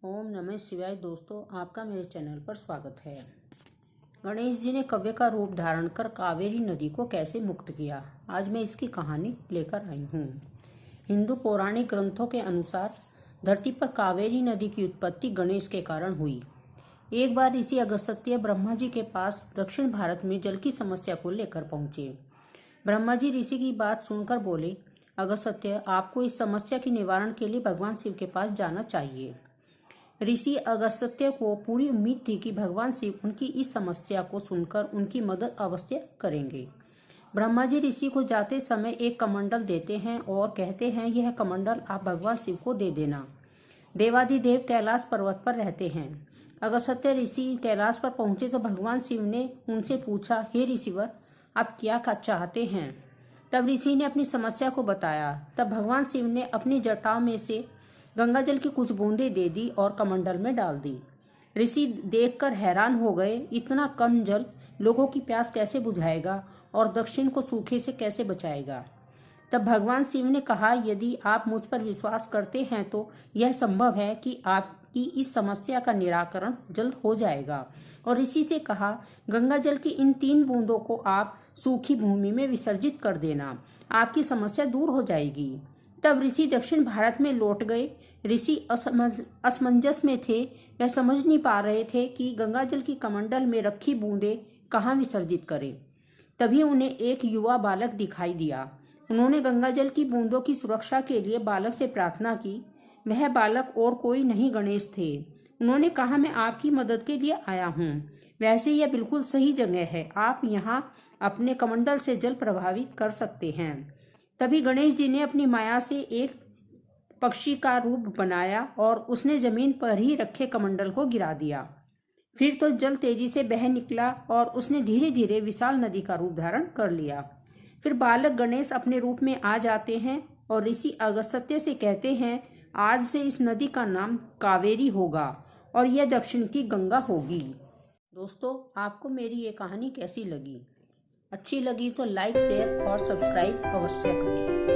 ओम नमः शिवाय। दोस्तों, आपका मेरे चैनल पर स्वागत है। गणेश जी ने काव्य का रूप धारण कर कावेरी नदी को कैसे मुक्त किया, आज मैं इसकी कहानी लेकर आई हूँ। हिंदू पौराणिक ग्रंथों के अनुसार धरती पर कावेरी नदी की उत्पत्ति गणेश के कारण हुई। एक बार ऋषि अगस्त्य ब्रह्मा जी के पास दक्षिण भारत में जल की समस्या को लेकर पहुंचे। ब्रह्मा जी ऋषि की बात सुनकर बोले, अगस्त्य, आपको इस समस्या के निवारण के लिए भगवान शिव के पास जाना चाहिए। ऋषि अगस्त्य को पूरी उम्मीद थी कि भगवान शिव उनकी इस समस्या को सुनकर उनकी मदद अवश्य करेंगे। ब्रह्मा जी ऋषि को जाते समय एक कमंडल देते हैं और कहते हैं, यह कमंडल आप भगवान शिव को दे देना। देवादिदेव कैलाश पर्वत पर रहते हैं। अगस्त्य ऋषि कैलाश पर पहुंचे तो भगवान शिव ने उनसे पूछा, हे ऋषिवर, आप क्या चाहते हैं। तब ऋषि ने अपनी समस्या को बताया। तब भगवान शिव ने अपनी जटाओं में से गंगा जल की कुछ बूंदें दे दी और कमंडल में डाल दी। ऋषि देखकर हैरान हो गए, इतना कम जल लोगों की प्यास कैसे बुझाएगा और दक्षिण को सूखे से कैसे बचाएगा। तब भगवान शिव ने कहा, यदि आप मुझ पर विश्वास करते हैं तो यह संभव है कि आपकी इस समस्या का निराकरण जल्द हो जाएगा। और ऋषि से कहा, गंगा जल की इन 3 बूंदों को आप सूखी भूमि में विसर्जित कर देना, आपकी समस्या दूर हो जाएगी। तब ऋषि दक्षिण भारत में लौट गए। ऋषि असमंजस में थे, वह समझ नहीं पा रहे थे कि गंगा जल की कमंडल में रखी बूंदें कहाँ विसर्जित करें। तभी उन्हें एक युवा बालक दिखाई दिया। उन्होंने गंगा जल की बूंदों की सुरक्षा के लिए बालक से प्रार्थना की। वह बालक और कोई नहीं, गणेश थे। उन्होंने कहा, मैं आपकी मदद के लिए आया हूँ। वैसे यह बिल्कुल सही जगह है, आप यहाँ अपने कमंडल से जल प्रभावित कर सकते हैं। तभी गणेश जी ने अपनी माया से एक पक्षी का रूप बनाया और उसने जमीन पर ही रखे कमंडल को गिरा दिया। फिर तो जल तेजी से बह निकला और उसने धीरे धीरे विशाल नदी का रूप धारण कर लिया। फिर बालक गणेश अपने रूप में आ जाते हैं और ऋषि अगस्त्य से कहते हैं, आज से इस नदी का नाम कावेरी होगा और यह दक्षिण की गंगा होगी। दोस्तों, आपको मेरी ये कहानी कैसी लगी? अच्छी लगी तो लाइक, शेयर और सब्सक्राइब अवश्य करें।